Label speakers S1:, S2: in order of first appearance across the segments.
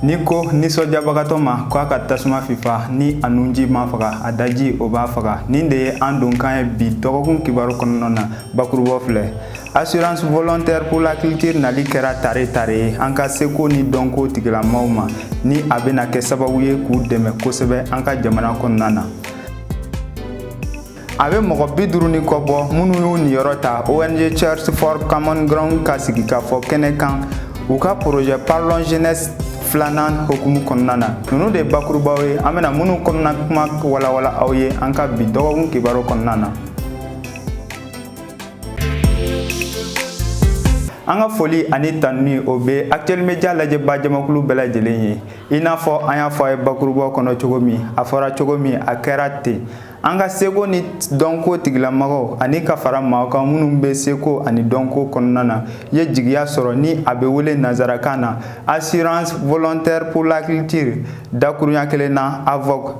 S1: Ni ko nisɔndiyabagatɔ ma k'a ka tasuma fifa ni a nunji ma faga a daji o b'a faga nin de ye an donkan ye bi dɔgɔkun kibaru kɔnɔna na bakuruba filɛ assurance volontaire pour la culture nali kɛra tare ye an ka seko ni dɔnko tigilamaaw ma ni a bɛna kɛ sababu ye k'u dɛmɛ kosɛbɛ an ka jamana kɔnɔna na. A bɛ mɔgɔ 50 ni kɔ bɔ minnu y'u niyɔrɔ ta ONG Church for Common Ground ka sigi ka fɔ kɛnɛ kan u ka projet Parlons Jeunesse filanan hokumu kɔnɔna na. Ninnu de bakurubaw ye an bɛna minnu kɔnɔna kuma walawala aw ye an ka bi dɔgɔkun kibaru kɔnɔna na. An ka foli ani tanuni o bɛ Actuel Media lajɛba jamakulu bɛɛ lajɛlen ye. I n'a fɔ an y'a fɔ a ye bakurubaw kɔnɔ cogo min a fɔra cogo min a kɛra ten. An ka seko ni dɔnko tigilamɔgɔw ani ka fara maaw kan minnu bɛ seko ani dɔnko kɔnɔna na ye jigiya sɔrɔ ni a bɛ wele nanzarakan na assurance volontaire pour la culture dakurunya kelen na AVOC.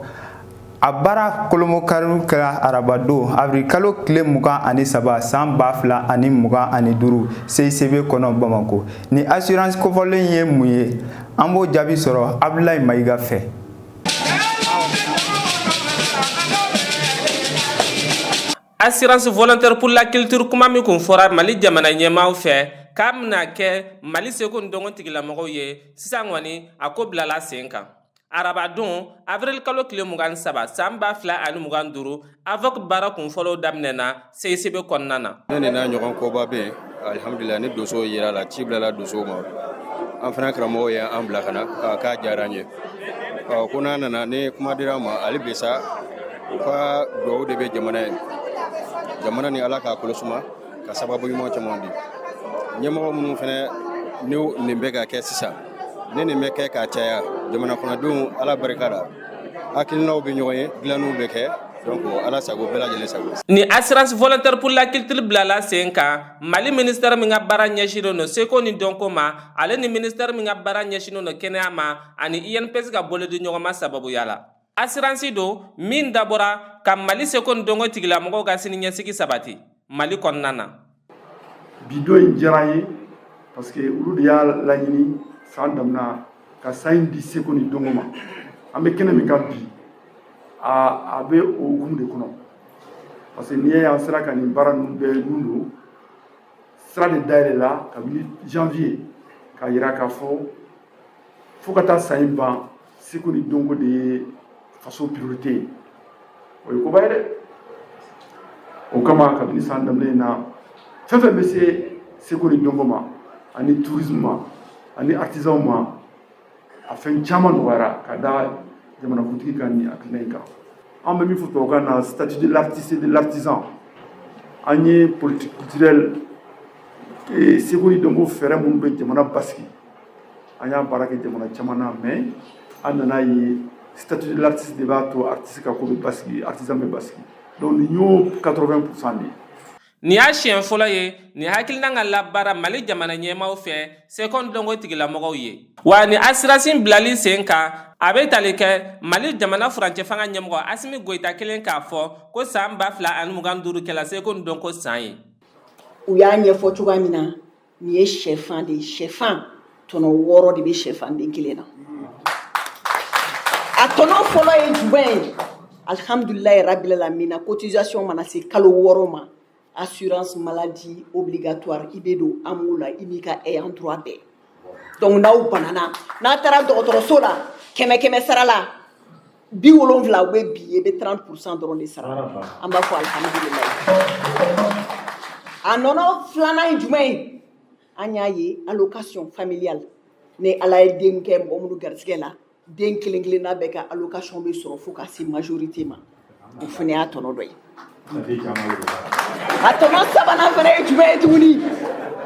S1: A baara kolomokariw kɛra arabadon avril kalo tile 23 san 2025 CICB kɔnɔ Bamako. Ni assurance kofɔlen ye mun ye an b'o jaabi sɔrɔ Abdoulaye Mayiga fɛ.
S2: Assurance volontaire pour la culture kuma min kun fɔra Mali jamana ɲɛmaaw fɛ k'a bɛna kɛ Mali seko ni dɔnko tigilamɔgɔw ye sisan kɔni a ko bilala sen kan. Arabadon avril kalo tile 23 san 2025 AVOC baara kunfɔlɔw daminɛna CICB kɔnɔna na.
S3: Ne n'a ɲɔgɔn koba bɛ yen alhamdulillah ni doso yera la ci bilala doso ma an fana karamɔgɔ ye an bila kana k'a diyara an ye ko n'a nana ni kuma dira ma ale bɛ sa u ka duwawu de bɛ jamana ni ala k'a kɔlɔsuma ka sababu ɲuman caman di ɲɛmɔgɔ minnu fana ni nin bɛ ka kɛ sisan ni nin bɛ kɛ ka caya jamana kɔnɔdenw ala barika la hakilinaw bɛ ɲɔgɔn ye dilanniw bɛ kɛ donc ala sago bɛɛ lajɛlen sago.
S2: Ni assurance volontaire pour la culture bilala sen kan Mali ministère min ka baara ɲɛsinnen don seko ni dɔnko ma ale ni ministère min ka baara ɲɛsinnen don kɛnɛya ma ani INPS ka bolodi ɲɔgɔn ma sababuya la. Assurance do min dabɔra ka Mali seko ni dɔnko tigilamɔgɔw ka sini ɲɛsigi sabati Mali kɔnɔna na.
S4: Bidon in diyara n ye parce que olu de y'a laɲini san damina ka san di seko ni dɔnko ma an bɛ kɛnɛ min kan bi a bɛ o hukumu de kɔnɔ parce que n'i ye an sera ka nin baara ninnu bɛɛ dun don sira de dayɛlɛ la kabini janvier k'a yira k'a fo ka taa san in ban seko ni dɔnko de ye faso priorité ye o ye koba ye dɛ o kama kabini san daminɛ na fɛn fɛn bɛ se seko ni dɔnko ma ani tourisme ma ani artisanw ma a fɛn caman nɔgɔyara ka da jamanakuntigi ka ni hakilina in kan an bɛ min fɔ tubabukan na statut de l'artiste et de l'artisan an ye politique culturelle seko ni dɔnko fɛɛrɛ minnu bɛ jamana basigi an y'a baara kɛ jamana caman na mais an nana ye statut de l'artiste de b'a to artiste ka ko bɛ basigi artisan bɛ basigi donc nin y'o 80% de ye.
S2: Ni y'a siɲɛ fɔlɔ ye ni hakilina ka labaara Mali jamana ɲɛmaaw fɛ seko ni dɔnko tigilamɔgɔw ye wa ni assurance bilali sen kan a bɛ tali kɛ Mali jamana furancɛ fanga ɲɛmɔgɔ Asimi Goyita kelen k'a fɔ ko san 2025 kɛla seko ni dɔnko san ye.
S5: U y'a ɲɛfɔ cogoya min na nin ye sɛfan de ye sɛfan tɔnɔ 6 de bɛ sɛfan den kelen na a tɔnɔ fɔlɔ ye jumɛn ye alhamdulilayi rabil alamina cotisation mana se kalo 6 ma assurance maladie obligatoire i bɛ don AMO la i b'i ka ayant droit bɛɛ donc n'aw banana n'a taara dɔgɔtɔrɔso la 100 sara la 70 u bɛ bi i bɛ 30% dɔrɔn de sara an b'a fɔ alhamdulilayi a nɔnɔ filanan ye jumɛn ye an y'a ye allocation familiale ni ala ye den kɛ mɔgɔ minnu garisɛgɛ la den kelen kelenna bɛɛ ka allocation bɛ sɔrɔ fo ka se majorité ma o fana y'a tɔnɔ dɔ ye a tɔnɔ sabanan fana ye jumɛn ye tuguni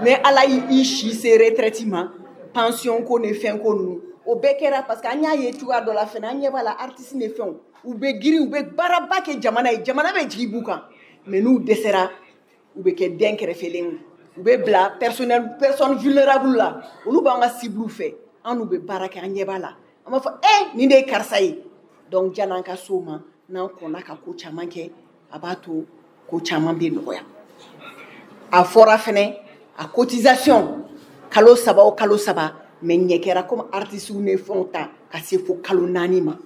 S5: ni ala y'i si se retraite ma pension ko ni fɛn ko ninnu o bɛɛ kɛra parce que an y'a ye cogoya dɔ la fana an ɲɛ b'a la artiste ni fɛnw u bɛ girin u bɛ baaraba kɛ jamana ye jamana bɛ jigi b'u kan mais n'u dɛsɛra u bɛ kɛ den kɛrɛfɛlenw u bɛ bila personne vulnérable la olu b'an ka cible fɛ an n'u bɛ baara kɛ an ɲɛ b'a la an b'a fɔ nin de ye karisa ye donc jan'an ka s'o ma n'an kɔnna ka ko caman kɛ a b'a to ko caman bɛ nɔgɔya a fɔra fɛnɛ a cotisation kalo 3 o kalo 3 mais ɲɛ kɛra comme artiste ni fɛnw ta ka se fo kalo 4 ma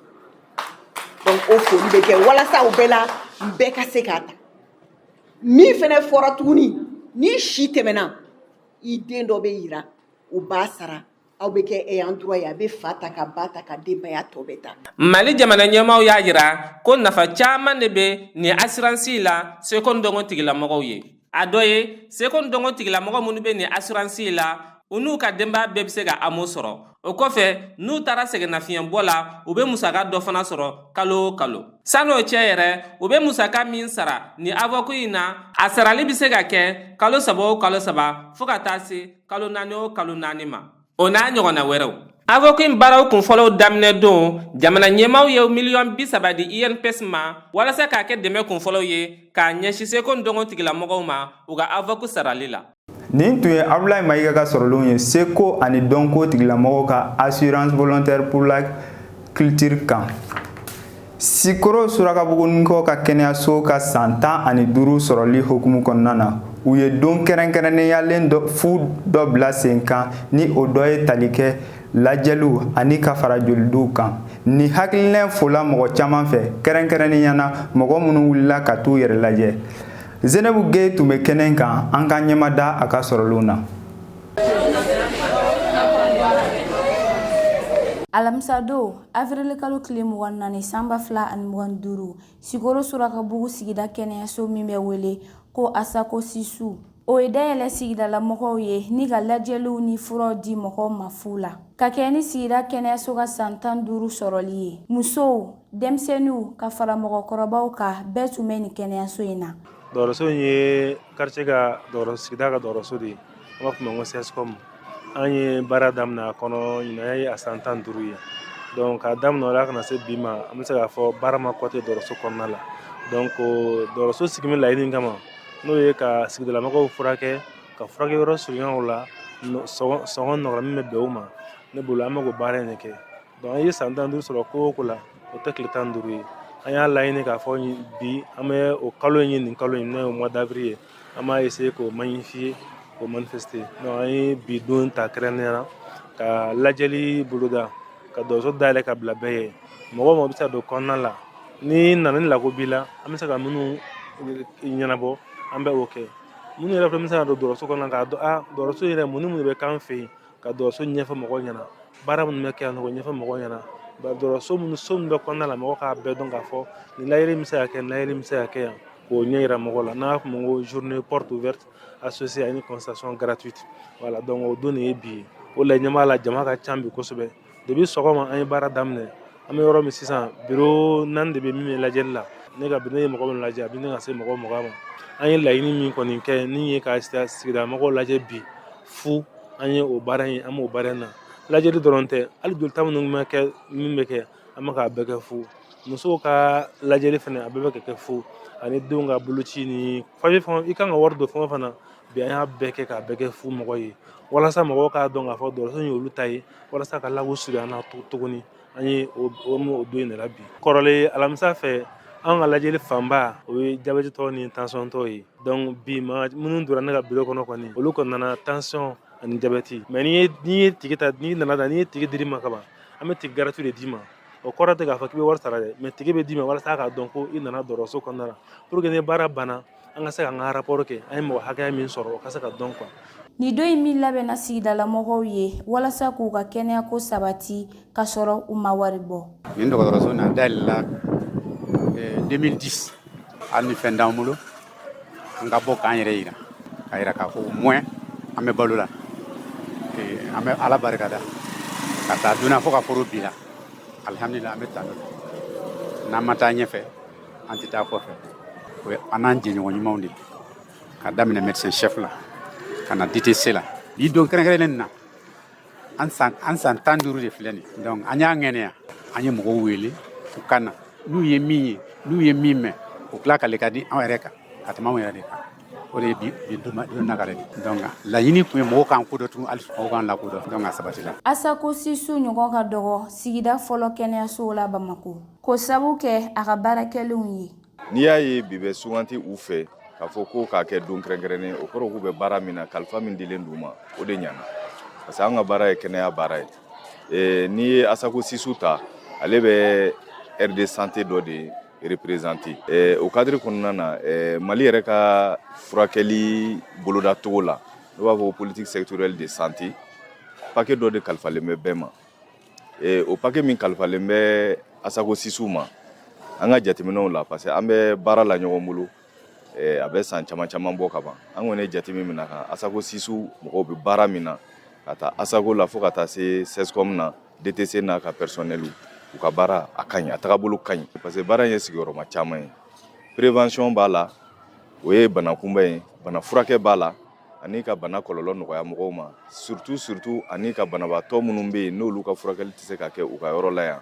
S5: donc o foli bɛ kɛ walasa o bɛɛ la bɛɛ ka se k'a ta min fɛnɛ fɔra tuguni ni si tɛmɛna i den dɔ bɛ yira o b'a sara aw bɛ kɛ ayant droit ye a bɛ fa ta ka ba ta ka denbaya tɔ bɛ ta.
S2: Mali jamana ɲɛmaaw y'a yira ko nafa caman de bɛ nin assurance la seko ndɔngɔ tigilamɔgɔw ye. A dɔ ye seko ndɔngɔ tigilamɔgɔ minnu bɛ nin assurance la u n'u ka denbaya bɛɛ bɛ se ka amo sɔrɔ. O kɔfɛ n'u taara sɛgɛnnafiɲɛbɔ la u bɛ musaka dɔ fana sɔrɔ kalo o kalo. San'o cɛ yɛrɛ u bɛ musaka min sara ni avocat in na a sarali bɛ se ka kɛ kalo 3 o kalo 3 fo ka taa se kalo 4 o kalo 4 ma. O n'a ɲɔgɔnna wɛrɛw. Avocat in baaraw kunfɔlɔw daminɛ don jamana ɲɛmaaw ye $30 di INPS ma walasa k'a kɛ dɛmɛ kunfɔlɔw ye k'a ɲɛsin seko ndɔngɔ tigilamɔgɔw ma u ka avocat sarali la.
S1: Nin tun ye Abdoulaye Maïga ka sɔrɔlenw ye seko ani dɔnko tigilamɔgɔw ka assurance volontaire pour la culture kan. Sikoro Surakabuguniko ka kɛnɛyaso ka san 15 sɔrɔli hukumu kɔnɔna na u ye don kɛrɛnkɛrɛnniyalen fu dɔ bila sen kan ni o dɔ ye tali kɛ lajɛliw ani ka fara jolidiw kan. Ni hakilina fola mɔgɔ caman fɛ kɛrɛnkɛrɛnniyana mɔgɔ minnu wulila ka t'u yɛrɛ lajɛ. Zenabu Gueye tun bɛ kɛnɛ kan an ka ɲɛma da a ka sɔrɔlenw na.
S6: Alamisa don avril kalo tile 24 sanba 2025 Sikoro Surakabugu sigida kɛnɛyaso min bɛ wele ko Asako Sisu o ye dayɛlɛ sigidala mɔgɔw ye ni ka lajɛliw ni furaw di mɔgɔw ma fu la ka kɛ ni sigida kɛnɛyaso ka san 15 sɔrɔli ye. Musow, denmisɛnninw ka fara mɔgɔkɔrɔbaw ka bɛɛ tun bɛ ni kɛnɛyaso in na.
S7: Dɔgɔtɔrɔso in ye quartier ka sigida ka dɔgɔtɔrɔso de ye an b'a fɔ ma ko CSCOM. An ye baara daminɛ kɔnɔ ɲinan ye a san 15 ye donc k'a daminɛ o la kana se bi ma an bɛ se k'a fɔ baara ma kɔte dɔgɔtɔrɔso kɔnɔna la donc dɔgɔtɔrɔso sigimi laɲini kama n'o ye ka sigidalamɔgɔw furakɛ ka furakɛ yɔrɔ surunyaw la sɔngɔ nɔgɔra min bɛ bɛn o ma ne bolo an bɛ k'o baara in de kɛ donc an ye san 15 sɔrɔ ko o ko la o tɛ tile 15 ye an y'a laɲini k'a fɔ bi an bɛ o kalo in ye nin kalo in n'o ye mois d'avril ye an b'a essayer k'o magnifier k'o manifester donc an ye bi don ta kɛrɛnkɛrɛnnenya ka lajɛli boloda ka dɔgɔtɔrɔso dayɛlɛ ka bila bɛɛ ye mɔgɔ mɔgɔ bɛ se ka don kɔnɔna la ni nana ni lako b'i la an bɛ se ka minnu ɲɛnabɔ an bɛ o kɛ minnu yɛrɛ fana bɛ se ka don dɔgɔtɔrɔso kɔnɔna k'a dɔn dɔgɔtɔrɔso yɛrɛ mun ni mun de bɛ k'an fɛ yen ka dɔgɔtɔrɔso ɲɛfɔ mɔgɔw ɲɛna baara minnu bɛ kɛ yan nɔ k'o ɲɛfɔ mɔgɔw ɲɛna dɔgɔtɔrɔso minnu so min bɛ kɔnɔna la mɔgɔw k'a bɛɛ dɔn k'a fɔ nin layɛli bɛ se ka kɛ nin layɛli bɛ se ka kɛ yan k'o ɲɛ yira mɔgɔw la n'an b'a fɔ ma ko journée porte ouverte associée à une consultation gratuite voilà donc o don de ye bi ye o la ɲɛmaa la jama ka ca bi kosɛbɛ depuis sɔgɔma an ye baara daminɛ an bɛ yɔrɔ min sisan bureau 4 de bɛ min bɛ lajɛli la ne ka ne ye mɔgɔ min lajɛ a bɛ ne ka se mɔgɔ 20 ma an ye laɲini min kɔni kɛ ni ye ka sigida mɔgɔw lajɛ bi fu an ye o baara in an b'o baara in na lajɛli dɔrɔn tɛ hali jolita minnu bɛ kɛ min bɛ kɛ an bɛ k'a bɛɛ kɛ fu musow ka lajɛli fana a bɛɛ bɛ kɛ fu ani denw ka boloci ni fɛn i kan ka wari don fɛn o fɛn na bi an y'a bɛɛ kɛ k'a bɛɛ kɛ fu mɔgɔ ye walasa mɔgɔw k'a dɔn k'a fɔ dɔgɔtɔrɔso in ye olu ta ye walasa ka lago surunya na tuguni an ye o don in de la bi kɔrɔlen alamisa fɛ an ka lajɛli fanba o ye jabɛti tɔw ni tension tɔw ye donc bi minnu donna ne ka bureau kɔnɔ kɔni olu kɔni nana tension ani jabɛti mais n'i ye tigi ta n'i nana da n'i ye tigi dir'i ma kaban an bɛ tigi gratuit de d'i ma o kɔrɔ tɛ k'a fɔ k'i bɛ wari sara dɛ mais tigi bɛ d'i ma walasa k'a dɔn ko i nana dɔgɔtɔrɔso kɔnɔna la pour que ni baara banna an ka se k'an ka rapport kɛ an ye mɔgɔ hakɛya min sɔrɔ o ka se ka dɔn quoi.
S6: Ni don in min labɛnna sigidala mɔgɔw ye walasa k'u ka kɛnɛyako sabati ka sɔrɔ u ma wari bɔ.
S8: Nin dɔgɔtɔrɔso na dayɛlɛla 2010 hali ni fɛn t'an bolo an ka bɔ k'an yɛrɛ yira k'a yira k'a fɔ au moins an bɛ balo la an bɛ ala barikada ka taa donna fo ka foro bi la alhamdulillah an bɛ taa n'an ma taa ɲɛfɛ an tɛ taa kɔfɛ o ye an n'an jɛɲɔgɔn ɲumanw de ka daminɛ médecin chef la ka na DTC la bi don kɛrɛnkɛrɛnnen na an san 15 de filɛ nin donc an y'a ŋɛnɛya an ye mɔgɔw wele u ka na n'u ye min mɛn o tila ka le ka di an yɛrɛ kan ka tɛmɛ anw yɛrɛ de kan o de ye bi don nakare de donc laɲini kun ye mɔgɔw k'an kodɔn tun hali mɔgɔw k'an lakodɔn donc a sabati la.
S6: Asako Sisu ɲɔgɔn ka dɔgɔ sigida fɔlɔ kɛnɛyasow la Bamako k'o sabu kɛ a ka baarakɛlenw ye.
S9: N'i y'a ye bi bɛ suganti u fɛ k'a fɔ ko k'a kɛ don kɛrɛnkɛrɛnnen o kɔrɔ k'u bɛ baara min na kalifa min dilen d'u ma o de ɲana parce que an ka baara ye kɛnɛya baara ye. N'i ye Asako Sisu ta, ale bɛ aire de santé dɔ de représenter. Au cadre kɔnɔna na, Mali yɛrɛ ka furakɛli boloda togo la, n'o b'a fɔ politique sectorielle de santé, paquet dɔ de kalifalen bɛ bɛɛ ma. O paquet min kalifalen bɛ Asako Sisu ma, an ka jateminɛw la, parce que an bɛ baara la ɲɔgɔn bolo, a bɛ san caman caman bɔ ka ban. An kɔni ye jateminɛ min na kan Asako Sisu mɔgɔw bɛ baara min na, ka taa Asako la fo ka taa se CESCOM na, DTC n'a ka personnel u ka baara a ka ɲi, a tagabolo ka ɲi. Parce que baara in ye sigiyɔrɔma caman ye. Prévention b'a la, o ye bana kunbɛn ye, bana furakɛ b'a la, ani ka bana kɔlɔlɔ nɔgɔya mɔgɔw ma. Surtout ani ka banabaatɔ minnu bɛ yen n'olu ka furakɛli tɛ se ka kɛ u ka yɔrɔ la yan,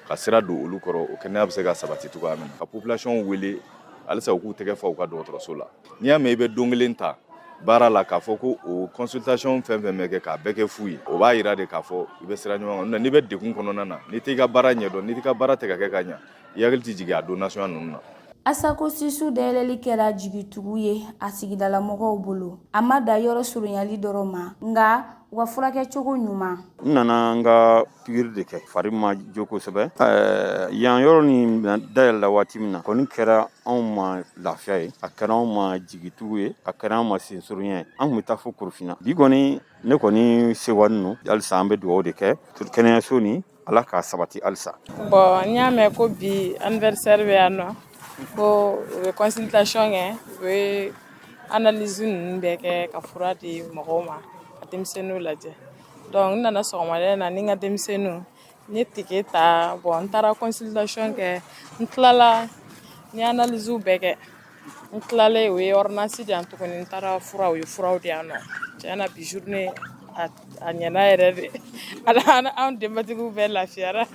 S9: ka sira don olu kɔrɔ, o kɛnɛya bɛ se ka sabati cogoya min na. Ka population wele halisa u k'u tɛgɛ fa u ka dɔgɔtɔrɔso la. N'i y'a mɛn i bɛ don kelen ta baara la k'a fɔ ko o consultation fɛn fɛn bɛ kɛ k'a bɛɛ kɛ fu ye, o b'a yira de k'a fɔ i bɛ sira ɲɔgɔn kan. N'i bɛ degun kɔnɔna na, n'i t'i ka baara ɲɛdɔn, n'i t'i ka baara tɛ ka kɛ ka ɲa, i hakili tɛ jigin a donation ninnu na.
S6: Asako Sisu dayɛlɛli kɛra jigitugu ye a sigidala mɔgɔw bolo. A ma da yɔrɔ surunyali dɔrɔn ma, nka u ka furakɛ cogo ɲuman.
S10: N nana n ka pikiri de kɛ, fari ma jo kosɛbɛ. Yan yɔrɔ nin dayɛlɛla waati min na, kɔni kɛra anw ma lafiya ye, a kɛra anw ma jigitugu ye, a kɛra anw ma sensurunya ye. An kun bɛ taa fo Korofina. Bi kɔni ne kɔni sewani no, halisa an bɛ dugawu de kɛ kɛnɛyaso ni Ala k'a sabati halisa.
S11: Bon, n y'a mɛn ko bi anniversaire bɛ yan nɔ, ko u bɛ consultation kɛ, u bɛ analyse ninnu bɛɛ kɛ ka fura di mɔgɔw ma, ka denmisɛnninw lajɛ. Donc n nana sɔgɔmada na ni n ka denmisɛnninw, n ye ticket ta, bon n taara consultation kɛ, n tilala, n ye analyse bɛɛ kɛ, n tilalen u ye ordonnance di yan tuguni, n taara fura, u ye furaw di yan nɔ. Tiɲɛna bi journée a ɲɛna yɛrɛ de, anw denbatigiw bɛɛ lafiyara.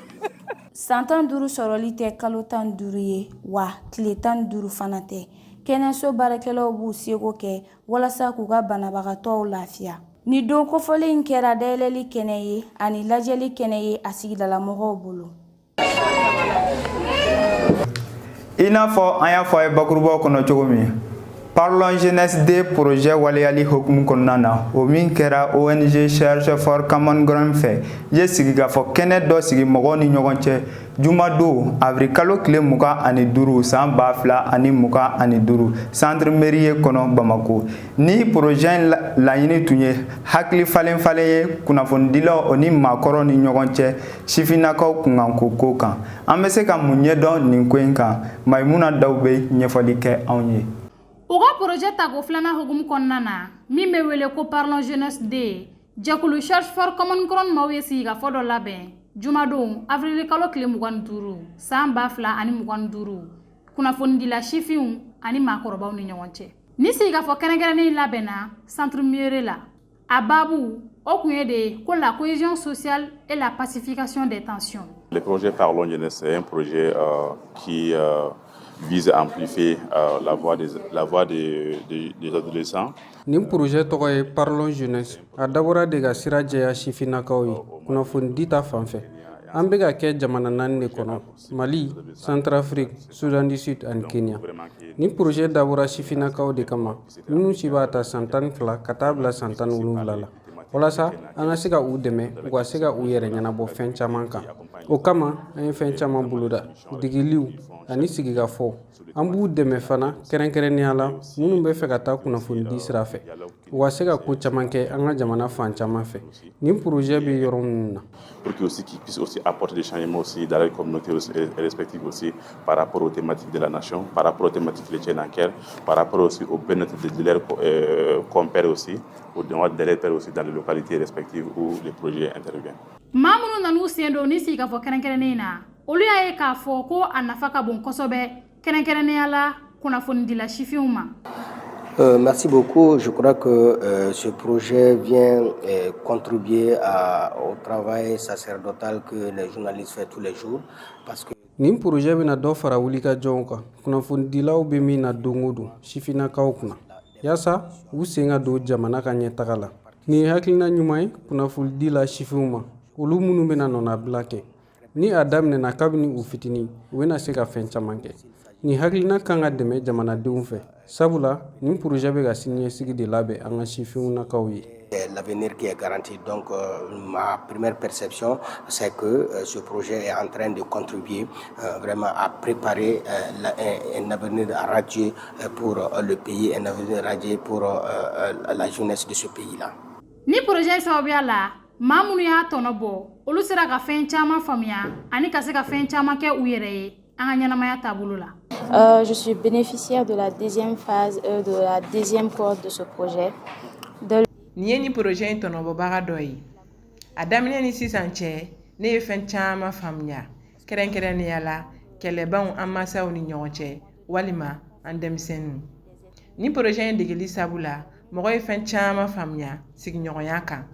S6: San 15 sɔrɔli tɛ kalo 15 ye, wa tile 15 fana tɛ. Kɛnɛyaso baarakɛlaw b'u seko kɛ walasa k'u ka banabagatɔw lafiya. Ni don kofɔlen in kɛra dayɛlɛli kɛnɛ ye ani lajɛli kɛnɛ ye a sigidala mɔgɔw bolo.
S1: I n'a fɔ an y'a fɔ a ye bakurubaw kɔnɔ cogo min, Parlons Jeunesse des projets waliyali hokumu kɔnɔna na, o min kɛra ONG Cherche for Common Ground fɛ, ye sigi k'a fɔ kɛnɛ dɔ sigi mɔgɔw ni ɲɔgɔn cɛ jumadon avril kalo tile 25 san 2025 centre mairie kɔnɔ Bamako. Ni projet laɲini tun ye hakili falen ye kunnafonidilaw o ni maakɔrɔw ni ɲɔgɔn cɛ sifinnakaw kunkanko ko kan. An bɛ se ka mun ɲɛdɔn nin ko in kan? Maimuna Daw bɛ ɲɛfɔli kɛ anw ye.
S12: O ka projet ta ko filanan hukumu kɔnɔna na min bɛ wele ko Parlons Jeunesse de jɛkulu Cherche for Common Ground maaw ye sigi ka fɔ dɔ labɛn jumadon avril kalo tile 25 san 2025 kunnafonidila sifinw ani maakɔrɔbaw ni ɲɔgɔn cɛ. Ni sigi ka fɔ kɛrɛnkɛrɛnnen labɛnna centre mairie la, a baabu o kun ye de ko la cohésion sociale et la pacification des tensions.
S13: Le projet Parlons Jeunesse est un projet qui vise à amplifier la voix des adolescents.
S14: Nin projet tɔgɔ ye Parlons Jeunesse. A dabɔra de ka sira jɛya sifinnakaw ye kunnafoni ta fanfɛ. An bɛ ka kɛ jamana 4 de kɔnɔ: Mali, Centrafrique, Sudan du Sud ani Kenya. Nin projet dabɔra sifinnakaw de kama minnu si b'a ta san 12 ka taa bila san 17 la. Walasa an ka se ka u dɛmɛ u ka se ka u yɛrɛ ɲɛnabɔ fɛn caman kan. O kama an ye fɛn caman boloda, degeliw ani sigikafɔ. An b'u dɛmɛ fana kɛrɛnkɛrɛnnenya la minnu bɛ fɛ ka taa kunnafonidi sira fɛ. U ka se ka ko caman kɛ an ka jamana fan caman fɛ. Nin projet bɛ yɔrɔ minnu na.
S13: Pour qu'ils puissent aussi apporter des changements aussi dans les communautés respectives aussi par rapport aux thématiques de la nation, par rapport aux thématiques chrétiennes en Caire, par rapport aussi aux bénéfices de leurs compères aussi, aux droits de leurs pairs aussi dans les localités respectives où les projets interviennent.
S12: Maa minnu nan'u sen don ni sigi ka fɔ kɛrɛnkɛrɛnnen na, olu y'a ye k'a fɔ ko a nafa ka bon kosɛbɛ kɛrɛnkɛrɛnnenya la kunnafonidila sifinw ma.
S15: Merci beaucoup. Je crois que ce projet vient contribuer au travail sacerdotal que les journalistes font tous les jours. Parce que
S14: nin projet bɛna dɔ fara wulikajɔnw kan kunnafonidilaw bɛ min na don o don sifinnakaw kunna yaasa u sen ka don jamana ka ɲɛtaga la. Nin ye hakilina ɲuman ye kunnafonidila sifinw ma, olu minnu bɛna nɔnabila kɛ. Ni a daminɛna kabini u fitinin u bɛna se ka fɛn caman kɛ. Ni hakilina kan ka dɛmɛ jamanadenw fɛ sabula nin projet bɛ ka siniɲɛsigi de labɛn an ka sifinnakaw ye.
S15: L'avenir qui est garanti. Donc, ma première perception, c'est que ce projet est en train de contribuer vraiment à préparer un avenir radieux pour le pays, un avenir radieux pour la jeunesse de ce pays-là.
S12: Ni projet sababuya la maa minnu y'a tɔnɔ bɔ olu sera ka fɛn caman faamuya ani ka se ka fɛn caman kɛ u yɛrɛ ye an ka ɲɛnamaya taabolo la.
S16: Je suis bénéficiaire de la deuxième phase, de la deuxième cohorte de ce projet.
S17: Ni ye ni projet in tɔnɔbɔbaga dɔ ye. A daminɛ ni sisan cɛ ne ye fɛn caman faamuya kɛrɛnkɛrɛnnenya la kɛlɛbanw an masaw ni ɲɔgɔn cɛ walima an denmisɛnninw. Ni projet in degeli sabu la mɔgɔ ye fɛn caman faamuya sigiɲɔgɔnya kan.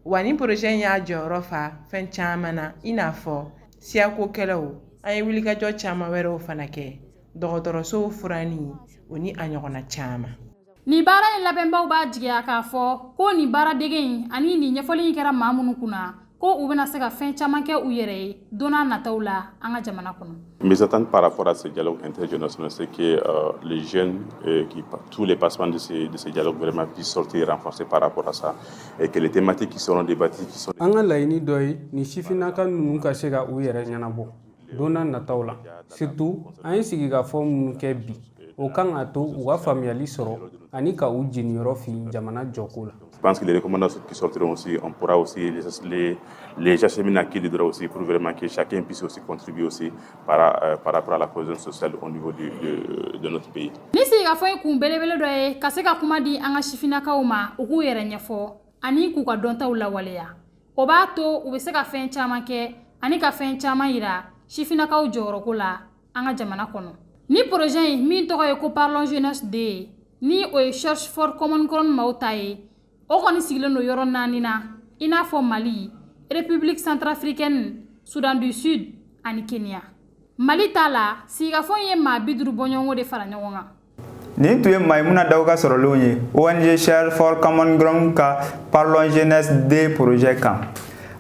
S17: Wa ni projet in y'a jɔyɔrɔ fa fɛn caman na i n'a fɔ siyakokɛlaw an ye wulikajɔ caman wɛrɛw fana kɛ dɔgɔtɔrɔsow furanni o ni a ɲɔgɔnna caman.
S12: Ni baara in labɛnbaw b'a jigiya k'a fɔ ko ni baara dege in ani ni ɲɛfɔli in kɛra maa minnu kunna ko u bɛna se ka fɛn caman kɛ u yɛrɛ ye don n'a nataw la an ka jamana kɔnɔ.
S13: Mes attentes par rapport à ce dialogue intergénérationnel, c'est que les jeunes, tous les participants de ce dialogue vraiment puissent sortir et renforcer par rapport à ça et que les thématiques qui seront débattues qui sont...
S14: An ka laɲini dɔ ye ni sifinnaka ninnu ka se ka u yɛrɛ ɲɛnabɔ don n'a nataw la surtout an ye sigikafɔ minnu kɛ bi o kan ka to u ka faamuyali sɔrɔ ani ka u jeniyɔrɔ fi jamana jɔko la.
S13: Je pense que les recommandations qui sortiront aussi, on pourra aussi les acheminer à qui lidera aussi pour vraiment que chacun puisse aussi contribuer aussi par rapport à la cohésion sociale au niveau de notre pays.
S12: Ni sigikafɔ in kun belebele dɔ ye ka se ka kuma di an ka sifinnakaw ma u k'u yɛrɛ ɲɛfɔ ani k'u ka dɔntaw lawaleya. O b'a to u bɛ se ka fɛn caman kɛ ani ka fɛn caman yira sifinnakaw jɔyɔrɔko la an ka jamana kɔnɔ. Ni projet in min tɔgɔ ye ko Parlons Jeunesse de ni o ye Cherche for Common Ground maaw ta ye o kɔni sigilen do yɔrɔ 4 na i n'a fɔ Mali, République Centrafricaine, Soudan du Sud ani Kenya. Mali ta la sigikafɔ in ye maa 50 bɔɲɔgɔnko de fara ɲɔgɔn kan.
S1: Nin tun ye Maïmouna Dawu ka sɔrɔlenw ye ONG Cherche for Common Ground ka Parlons Jeunesse de projet kan.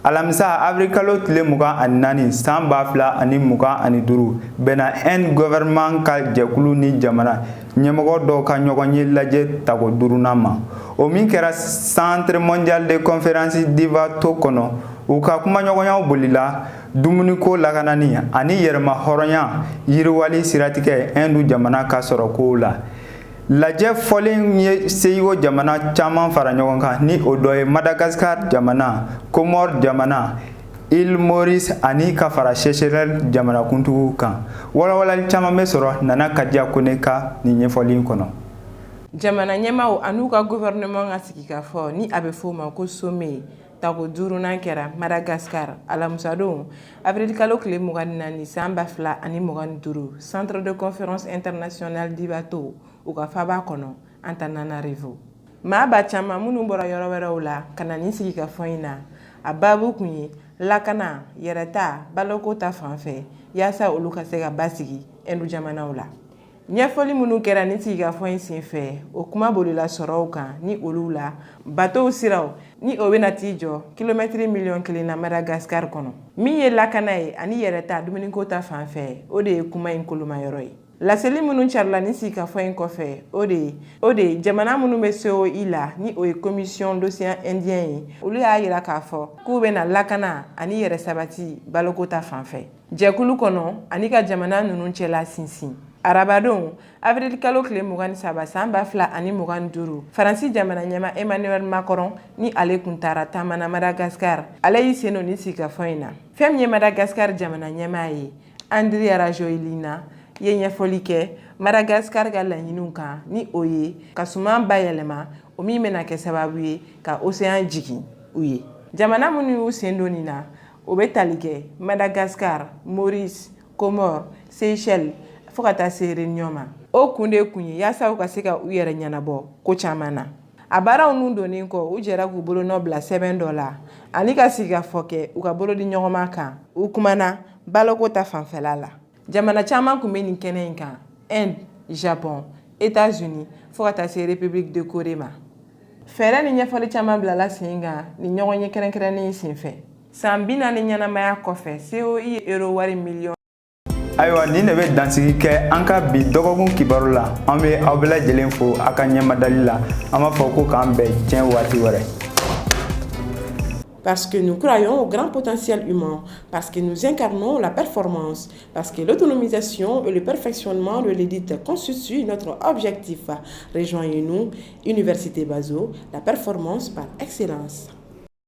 S1: Alamisa avril kalo tile 24 san 2025 bɛnna un gouvernement ka jɛkulu ni jamana ɲɛmɔgɔ dɔw ka ɲɔgɔn ye lajɛ tago 5nan ma. O min kɛra Centre mondial de conférence d'Ivato kɔnɔ u ka kumaɲɔgɔnyaw bolila dumuniko lakanani ani yɛrɛma hɔrɔnya yiriwali siratigɛ Hindu jamana ka sɔrɔ kow la. Lajɛ fɔlen ye CEIO jamana caman fara ɲɔgɔn kan ni o dɔ ye Madagascar jamana, Comore jamana, Île Maurice ani ka fara Seychelles jamana kuntigiw kan. Walawalali caman bɛ sɔrɔ Nana Kadiya Kone ka nin ɲɛfɔli kɔnɔ.
S17: Jamana ɲɛmaaw an'u ka gouvernement ka sigikafɔ ni a bɛ fɔ o ma ko sommet tago 5nan kɛra Madagascar alamusadon avril kalo tile 24 san 2025 Centre de conférence internationale d'Ivato u ka faba kɔnɔ Antananarivo. Maa ba caman minnu bɔra yɔrɔ wɛrɛw la ka na nin sigikafɔ in na a baabu kun ye lakana yɛrɛta baloko ta fanfɛ yaasa olu ka se ka basigi Hindu jamanaw la. Ɲɛfɔli minnu kɛra nin sigikafɔ in senfɛ o kuma bolila sɔrɔw kan ni olu la bateau siraw ni o bɛna t'i jɔ kilomɛtiri 1,000,000 na Madagascar kɔnɔ. Min ye lakana ye ani yɛrɛta dumuniko ta fanfɛ o de ye kuma in kolomayɔrɔ ye. Laseli minnu carila ni sigikafɔ in kɔfɛ o de ye jamana minnu bɛ COI la ni o ye Commission d'Océan Indien ye olu y'a yira k'a fɔ k'u bɛna lakana ani yɛrɛ sabati baloko ta fanfɛ. Jɛkulu kɔnɔ ani ka jamana ninnu cɛla sinsin. Arabadon avril kalo tile 23 san 2025 Faransi jamana ɲɛma Emmanuel Macron ni ale kun taara taamana Madagascar ale y'i sen don ni sigikafɔ in na. Fɛn min ye Madagascar jamana ɲɛma ye Andry Rajoelina ye ɲɛfɔli kɛ Madagascar ka laɲiniw kan ni o ye ka suman bayɛlɛma o min bɛna kɛ sababu ye ka océan jigin u ye. Jamana minnu y'u sen don nin na o bɛ tali kɛ Madagascar, Maurice, Comore, Seychelles fo ka taa se Réunion ma. O kun de kun ye yaasa u ka se ka u yɛrɛ ɲɛnabɔ ko caman na. A baaraw nun donnen kɔ u jɛra k'u bolonɔ bila sɛbɛn dɔ la ani ka sigikafɔ kɛ u ka bolo di ɲɔgɔnma kan u kumana baloko ta fanfɛla la. Jamana caman kun bɛ nin kɛnɛ in kan Inde, Japon, États-Unis fo ka taa se République de Corée ma. Fɛɛrɛ ni ɲɛfɔli caman bilala sen kan ni ɲɔgɔn ye kɛrɛnkɛrɛnnen senfɛ. San 40 ɲɛnamaya kɔfɛ COI ye euro wari miliyɔn
S1: ayiwa nin de bɛ dansigi kɛ an ka bi dɔgɔkun kibaru la an bɛ aw bɛɛ lajɛlen fo a ka ɲɛmadali la an b'a fɔ ko k'an bɛn tiɲɛ waati wɛrɛ.
S18: Parce que nous croyons au grand potentiel humain, parce que nous incarnons la performance, parce que l'autonomisation et le perfectionnement de l'élite constituent notre objectif. Rejoignez-nous, Université Bazo, la performance par excellence.